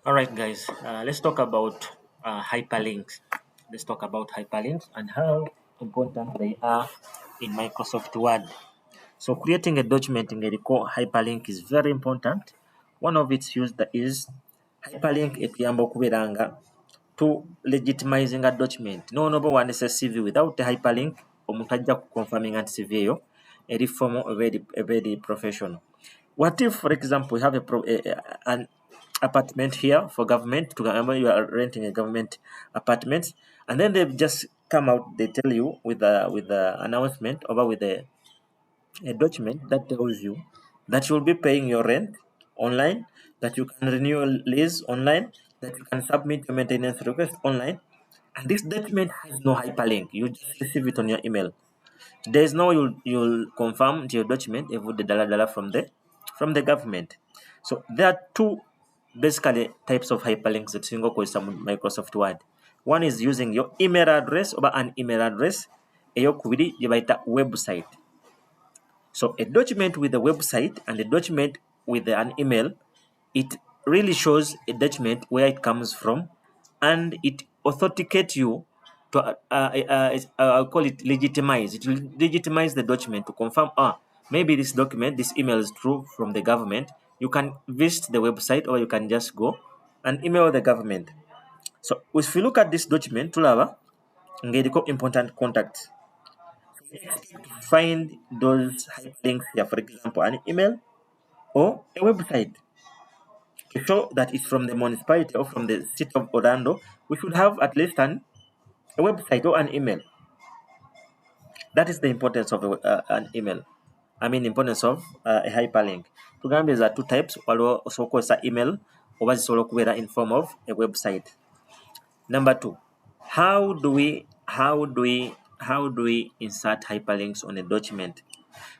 All right, guys, let's talk about hyperlinks. Let's talk about hyperlinks and how important they are in Microsoft Word. So creating a document in a hyperlink is very important. One of its use is hyperlink ekuyamba okubeeranga to legitimizing a document. No nobo wanise CV without a hyperlink omuntu ajja kuconfirming nti CV eyo eri formal a very professional. What if, for example, we have an apartment here for government, to remember you are renting a government apartment, and then they've just come out, they tell you with the announcement or with a document that tells you that you'll be paying your rent online, that you can renew your lease online, that you can submit your maintenance request online, and this document has no hyperlink. You just receive it on your email. There is no you'll confirm to your document with the dollar from the government. So there are two basically types of hyperlinks that single cause some Microsoft Word. One is using your email address or an email address, eyokubiri yebaita website. So a document with a website and a document with an email, it really shows a document where it comes from, and it authenticates you to I'll call it legitimize. It will legitimize the document to confirm, maybe this document, this email is true from the government. You can visit the website or you can just go and email the government. So if you look at this document, tulaba ngeriko important contacts. Find those hyperlinks here, for example, an email or a website. To show that it's from the municipality or from the city of Orlando, we should have at least a website or an email. That is the importance of an email. I mean, importance of a hyperlink. Tugambe there are two types. Waliwo osobola email oba zisobola okubeera in form of a website. Number two, how do we insert hyperlinks on a document?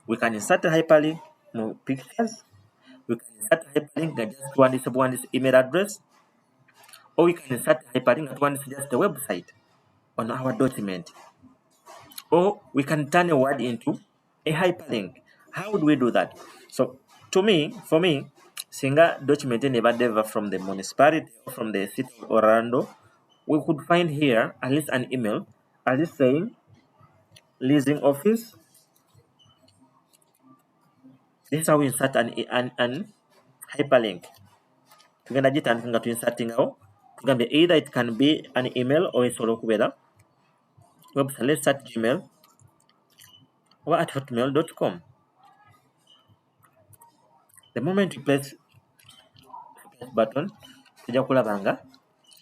We can insert a hyperlink no pictures. We can insert a hyperlink that just one is email address, or we can insert a hyperlink that one is just a website on our document. Or we can turn a word into a hyperlink. How do we do that? So for me, singa document never from the municipality or from the city of Orlando, we could find here at least an email, at least saying leasing office. This is how we insert an hyperlink. Tugenda gitandika nga tuinsertingawo tugambe either it can be an email or esobola okubeera website. Let's start Gmail or at hotmail.com. The moment you press button, tujja kulaba nga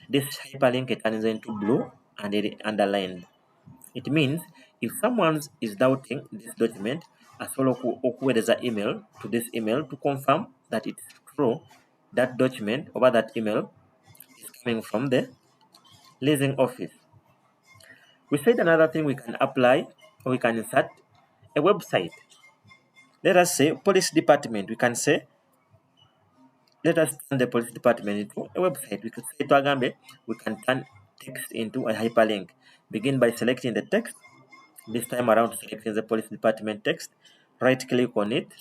this hyperlink turns into blue and it underlined. It means if someone is doubting this document, asobola okuweereza email to this email to confirm that it's true, that document or that email is coming from the leasing office. We said another thing we can apply or we can insert a website. Let us say police department. We can say, let us turn the police department into a website. We could say to Agambe, we can turn text into a hyperlink. Begin by selecting the text. This time around, selecting the police department text. Right click on it.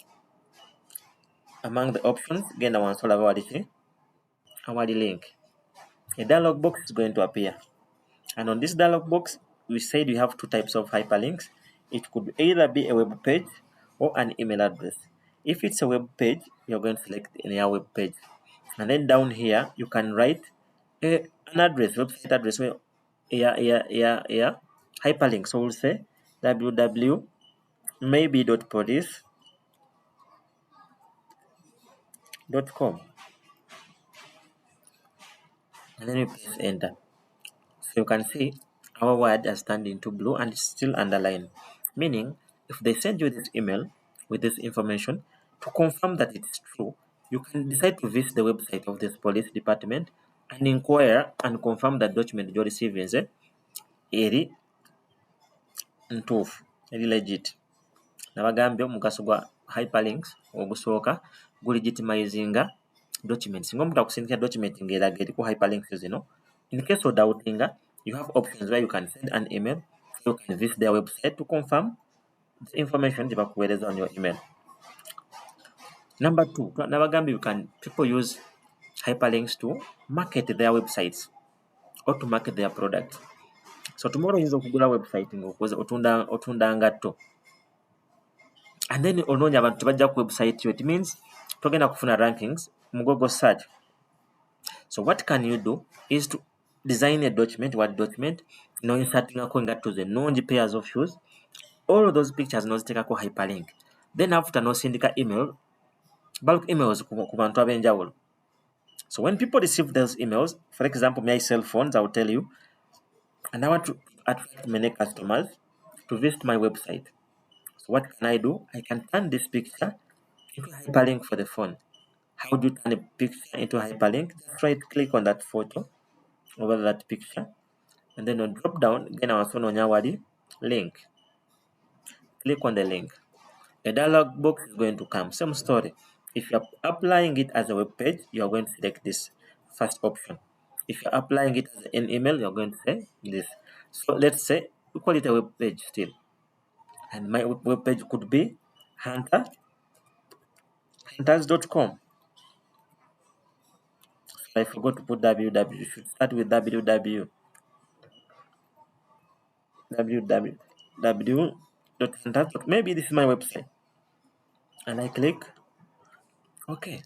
Among the options, again, I want to solve our link. A dialog box is going to appear. And on this dialog box, we said we have two types of hyperlinks. It could either be a web page or an email address. If it's a web page, you're going to select any web page. And then down here, you can write an address, website address, hyperlink. So we'll say www.maybe.police.com. And then you press enter. So you can see our word has turned into blue and it's still underlined. Meaning, if they send you this email with this information to confirm that it's true, you can decide to visit the website of this police department and inquire and confirm that document you receive is eri ntuufu, eri legit. Nabagambye omugaso gwa hyperlinks ogusooka gulegitimizinga documents. Singa omuntu akusindikira document ng'eraga eriku hyperlinks zino, in case of doubting, you have options where you can send an email, you can visit their website to confirm the information gyebakuweereza on your email. Number two, nabagambye people use hyperlinks to market their websites or to market their products. So tomorrow oyinza okugula website ng'okoze otunda ngatto, and then onoonya abantu tebajja ku website yo, it means togenda kufuna rankings mu Google search. So what can you do is to design a document, word document, insertingako engatto ze ennungi, pairs of shoes, all of those pictures n'oziteekako hyperlink. Then after n'osindika email, bulk emails ku bantu ab'enjawulo. So when people receive those emails, for example, my cell phones, I will tell you, and I want to attract many customers to visit my website. So what can I do? I can turn this picture into a hyperlink for the phone. How do you turn a picture into a hyperlink? Just right click on that photo over that picture, and then on drop down, again our phone on your link. Click on the link. A dialog box is going to come. Same story. If you're applying it as a web page, you're going to select this first option. If you're applying it as an email, you're going to say this. So let's say we call it a web page still. And my web page could be hunters.com. So I forgot to put www. You should start with www. www.hunters. Maybe this is my website. And I click OK.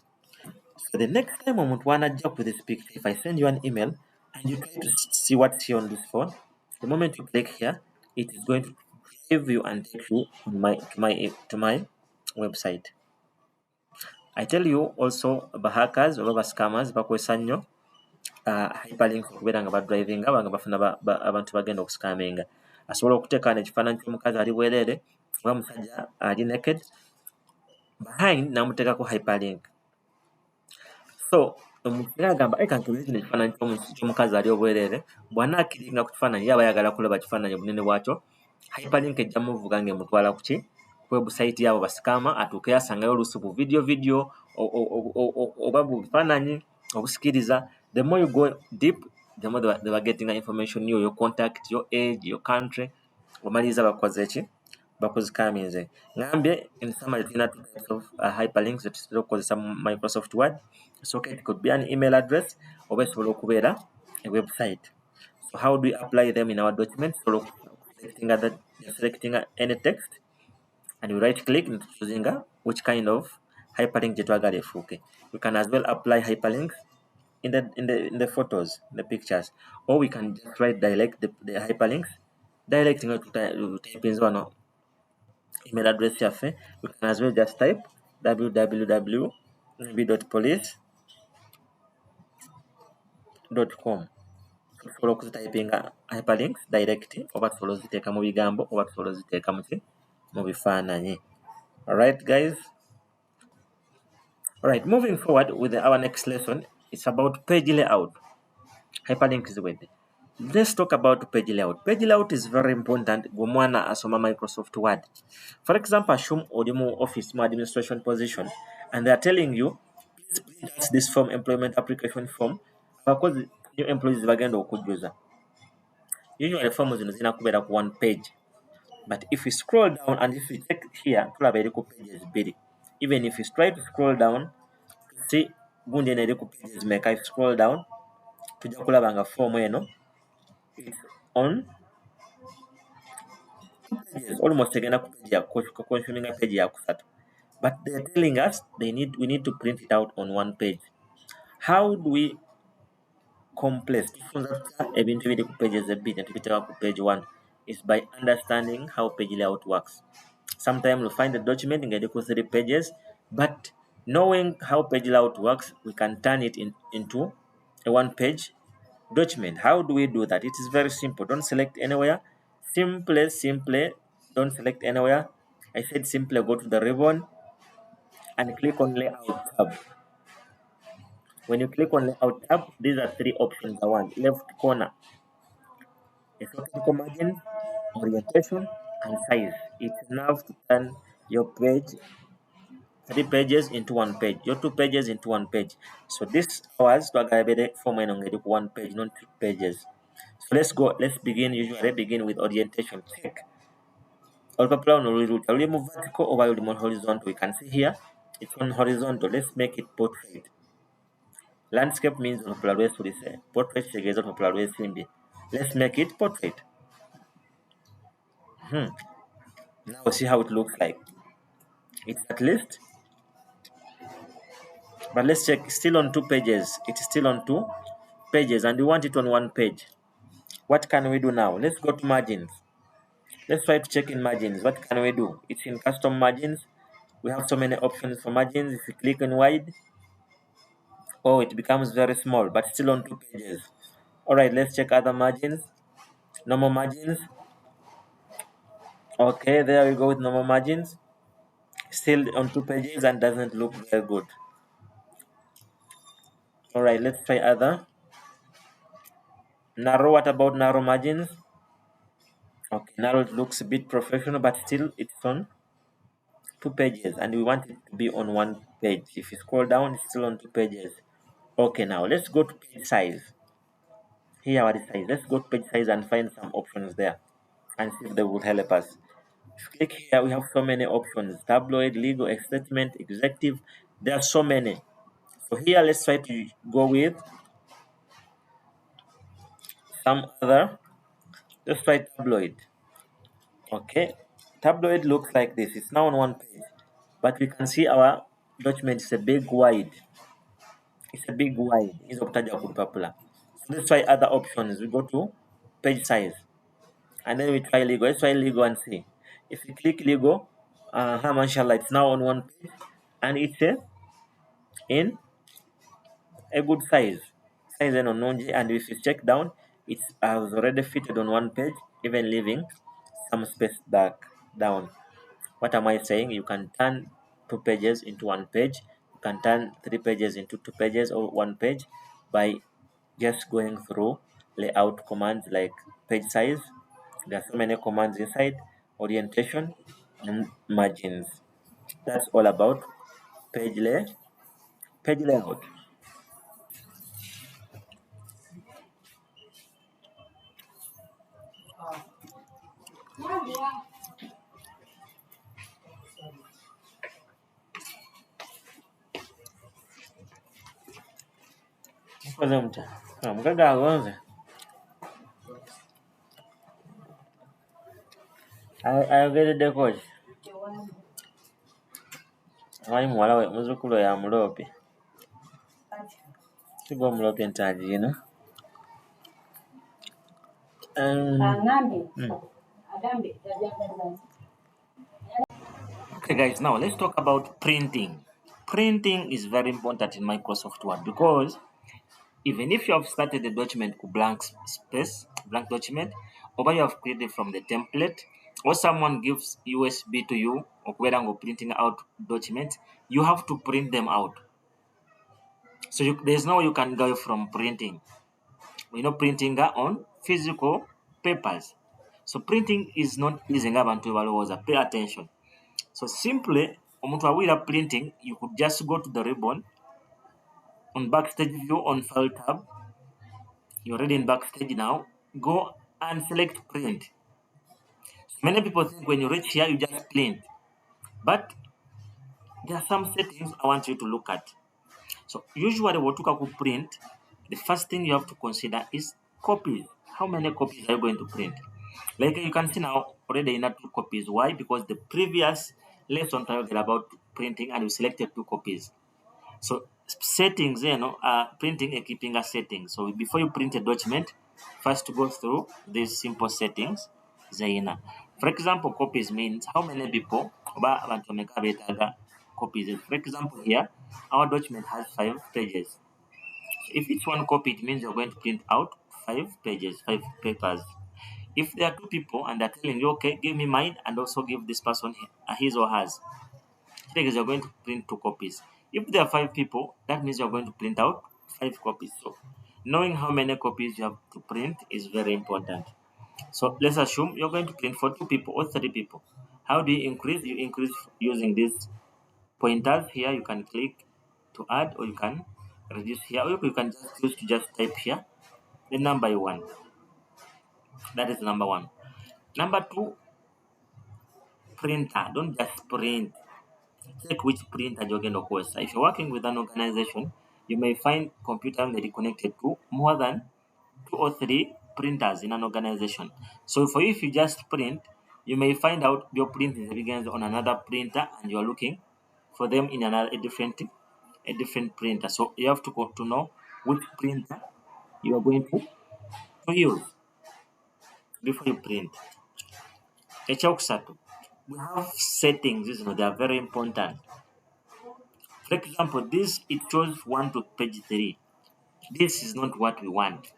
So the next time I want to job with this picture, if I send you an email and you try to see what's here on this phone, the moment you click here, it is going to drive you and take you to my website. I tell you also about hackers or scammers bakozesa nnyo hyperlink okubeera nga badrivinga nga bafuna abantu bagenda okuscaminga. Asobola okuteeka n'ekifaananyi ky'omukazi ali bwereere oba musajja ali naked behind n'amuteekako hyperlink. So omuntu agamba kankebere kino ekifaananyi ky'omukazi ali obwereere, bw'anaakiringa ku kifaananyi yaba ayagala kulaba kifaananyi obunene bwakyo, hyperlink ejja muvuga ng'emutwala ku ki website yaabo basikama, atuuke asangayo oluusi bu video oba bu bifaananyi obusikiriza. The more you go deep, the more they were getting information, your contact, your age, your country. Omaliriza bakoze ki bakuzikaminze. Ngambye in summary tulina two types of hyperlinks that tusobola okukozesa mu Microsoft Word. So it could be an email address oba esobola okubeera a website. So how do we apply them in our document? So selecting any text, and we right click and choosing which kind of hyperlink gye twagala efuuke. We can as well apply hyperlinks in the photos, the pictures, or we can just write direct the hyperlinks directing to type in one email address yaffe. We can as well just type www.police.com. tusobola okuzitayipinga hyperlinks direct, oba tusobola oziteeka mu bigambo, oba tusobola oziteeka mu bifaananyi. Alright guys, alright, moving forward with our next lesson, it's about page layout. Hyperlink is with. Let's talk about page layout. Page layout is very important gomwana asoma Microsoft Word. For example, assume oli mu office mu administration position and they are telling you, please print this form, employment application form, abakozi new employees bagenda okujjuza. Usually forms zino zina kubeera ku one page. But if we scroll down and if we check here, tulaba eri ku pages bbiri. Even if we try to scroll down, see gundi eno eri ku pages meka. If we scroll down, tujja kulaba nga form eno it's on pages, almost egenda ku page ya consuming a page ya kusatu. But they're telling us we need to print it out on one page. How do we compress ebintu ebiri ku pages ebbiri ne tubiteeka ku page one? Is by understanding how page layout works. Sometimes we'll find the document in 3 pages, but knowing how page layout works, we can turn it into a one-page document. How do we do that? It is very simple. Don't select anywhere. Simply, don't select anywhere. I said simply go to the ribbon and click on Layout tab. When you click on Layout tab, these are 3 options. The one left corner, vertical margin, orientation, and size. It's enough to turn your page 3 pages into 1 page, your 2 pages into 1 page. So this was form one page, not 2 pages. So let's begin with orientation. Check olupapula luno luli mu vertical oba luli mu horizontal. We can see here it's on horizontal. Let's make it portrait. Landscape means popular tulise. Portrait kitegeeza popular simbi. Let's make it portrait. Now see how it looks like. It's at least, but let's check. Still on 2 pages. It's still on 2 pages, and we want it on 1 page. What can we do now? Let's go to margins. Let's try to check in margins. What can we do? It's in custom margins. We have so many options for margins. If you click on wide, oh, it becomes very small, but still on 2 pages. All right, let's check other margins. Normal margins. Okay, there we go with normal margins. Still on 2 pages and doesn't look very good. All right, let's try other. Narrow, what about narrow margins? Okay, narrow looks a bit professional, but still it's on 2 pages and we want it to be on 1 page. If you scroll down, it's still on 2 pages. Okay, now let's go to page size. Here are the size. Let's go to page size and find some options there and see if they will help us. If you click here, we have so many options. Tabloid, legal, statement, executive. There are so many. So here, let's try to go with some other. Let's try tabloid. Okay. Tabloid looks like this. It's now on 1 page. But we can see our document is a big wide. It's a big wide. It's popular. So let's try other options. We go to page size. And then we try legal. Let's try legal and see. If you click legal, mashallah, it's now on 1 page. And it's in a good size. Size and ononji, and if you check down, it has already fitted on 1 page, even leaving some space back down. What am I saying? You can turn 2 pages into 1 page. You can turn 3 pages into 2 pages or 1 page by just going through layout commands like page size. There are so many commands inside, orientation and margins. That's all about page layout. Kwanza mgaga agonze. Ayogeredde ki? Amanyi muwala we muzzukulu we amuloopye. Kiba omuloopye nti agiino. Okay guys, now let's talk about printing. Printing is very important in Microsoft Word because even if you have started the document with blank document, or you have created from the template, or someone gives USB to you, or we're printing out documents, you have to print them out. So there's no way you can go from printing. Printing on physical papers. So printing is not easy ngabantu balowooza. Pay attention. So simply, omuntu awira printing, you could just go to the ribbon on backstage view on file tab. You're already in backstage now. Go and select print. Many people think when you reach here, you just print. But there are some settings I want you to look at. So usually what you print, the first thing you have to consider is copies. How many copies are you going to print? Like you can see now, already in 2 copies. Why? Because the previous lesson talked about printing and we selected 2 copies. So settings, printing and keeping a setting. So before you print a document, first go through these simple settings. For example, copies means how many people copies. For example, here our document has 5 pages. If it's 1 copy, it means you're going to print out 5 pages, 5 papers. If there are 2 people and they're telling you, okay, give me mine and also give this person his or hers, because you're going to print 2 copies. If there are 5 people, that means you're going to print out 5 copies. So knowing how many copies you have to print is very important. So let's assume you're going to print for 2 people or 3 people. How do you increase? You increase using these pointers here. You can click to add, or you can reduce here, or you can just choose to just type here the number you want. That is number 1. Number 2, printer. Don't just print. Check which printer you're going to use. If you're working with an organization, you may find computer may be connected to more than 2 or 3 printers in an organization. So for you, if you just print, you may find out your print begins on another printer and you are looking for them in a different printer. So you have to know which printer you are going to use before you print. Ekyokusatu, we have settings, they are very important. For example, this it shows 1 to page 3. This is not what we want.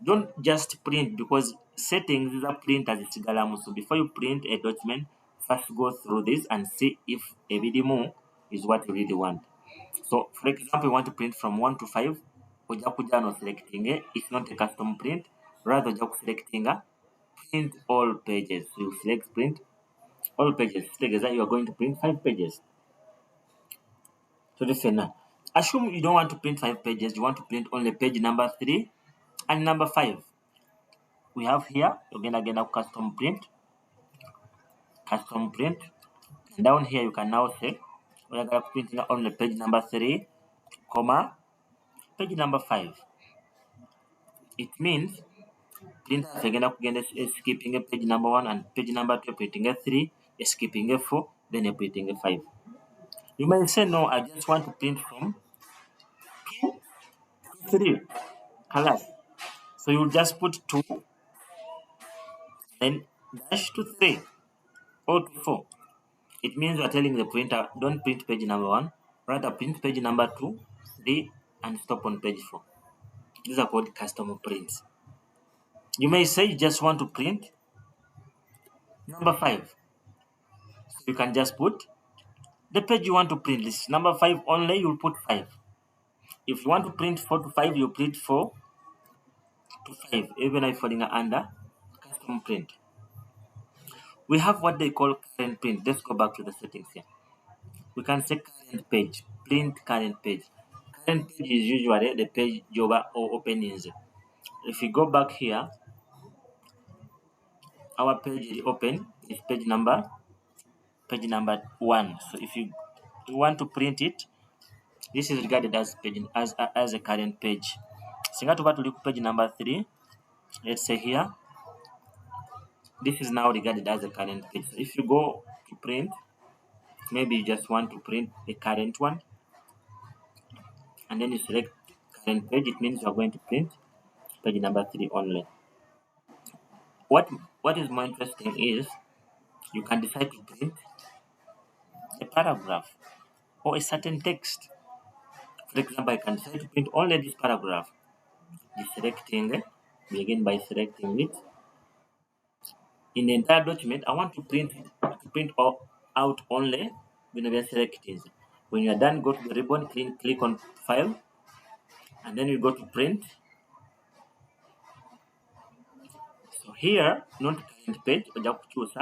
Don't just print because settings is a print as it's galamu. So before you print a document, first go through this and see if a video is what you really want. So for example, you want to print from 1 to 5, ojja kujja no selecting it's not a custom print, rather ojja selecting print all pages. So you select print all pages. Together you are going to print 5 pages. So listen now. Assume you don't want to print 5 pages, you want to print only page number 3 and number 5. We have here, you're gonna get a custom print. And down here you can now say we are gonna print only page number 3, comma, page number 5. It means printer agenda kugenda skipping a page number 1 and page number 2, printing a 3, skipping a 4, then you're printing a 5. You may say no, I just want to print from 3 colors. So you just put 2, then dash to 3 or to 4. It means you are telling the printer, don't print page number 1, rather print page number 2, 3, and stop on page 4. These are called custom prints. You may say you just want to print number 5. So you can just put the page you want to print. This is number 5 only, you'll put 5. If you want to print 4 to 5, you print 4 to 5, even if falling under custom print. We have what they call current print. Let's go back to the settings here. We can say current page, print current page. Current page is usually the page Jova or openings. If you go back here, our page is open is page number 1. So if you want to print it, this is regarded as page as a current page. Singa tuba tuli ku page number 3, let's say here, this is now regarded as a current page. So if you go to print, maybe you just want to print the current one, and then you select current page, it means you are going to print page number 3 only. What is more interesting is you can decide to print a paragraph or a certain text. For example, I can decide to print only this paragraph. Begin by selecting it. In the entire document, I want to print out only when we are selecting. When you are done, go to the ribbon, click on File, and then you go to Print. So here, not current page, choose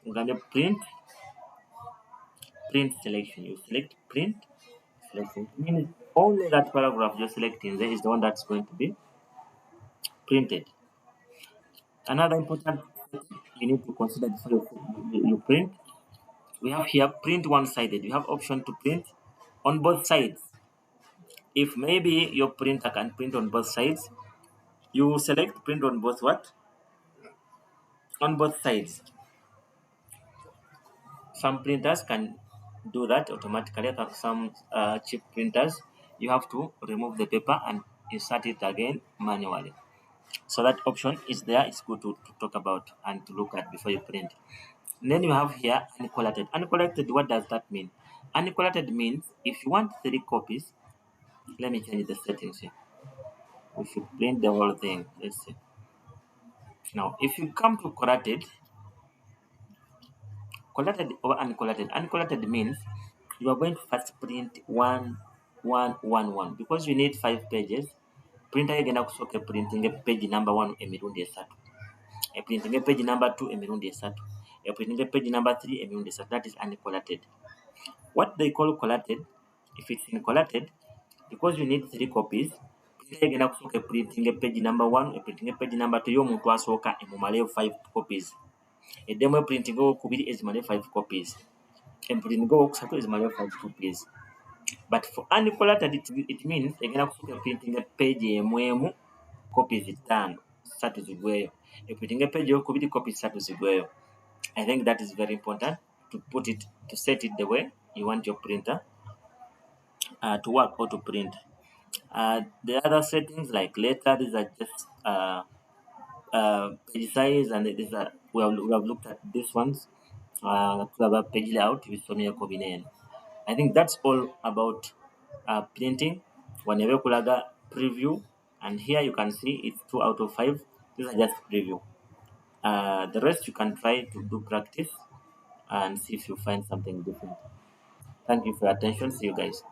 we're going to print selection. You select print selection. It means only that paragraph you're selecting there is the one that's going to be printed. Another important thing you need to consider before you print, we have here print one-sided. You have option to print on both sides. If maybe your printer can print on both sides, you select print on both what? On both sides. Some printers can do that automatically. Some cheap printers, you have to remove the paper and insert it again manually. So that option is there. It's good to talk about and to look at before you print. And then you have here uncollected. Uncollected, what does that mean? Uncollected means if you want 3 copies, let me change the settings here. If you print the whole thing, let's see. Now, if you come to collected or uncollected, uncollected means you are going to first print 1, 1, 1, 1 because you need 5 pages. Printer agenda kusooka printing page number 1 emirundi esatu. Printing page number 2 emirundi esatu. Printing page number 3 emirundi esatu. That is uncollected. What they call collected, if it's uncollected, because you need 3 copies, printer agenda kusooka printing page number 1, printing page number 2 y'omuntu asooka emumaleyo 5 copies. Eddemu printing owokubiri ezimale 5 copies. Printing owokusatu ezimale 5 copies. But for uncollated, it means egenda kufuuka printing page emu copies ttaano ssatu zigweyo, eprinting page eyokubiri copies ssatu zigweyo. I think that is very important to put it, to set it the way you want your printer to work or to print. The other settings like later, these are just page size, and these are we have looked at these ones. Page layout bisomyeko binene. I think that's all about printing. Whenever kulaga preview, and here you can see it's 2 out of 5. These are just preview. The rest you can try to do practice and see if you find something different. Thank you for your attention. See you guys.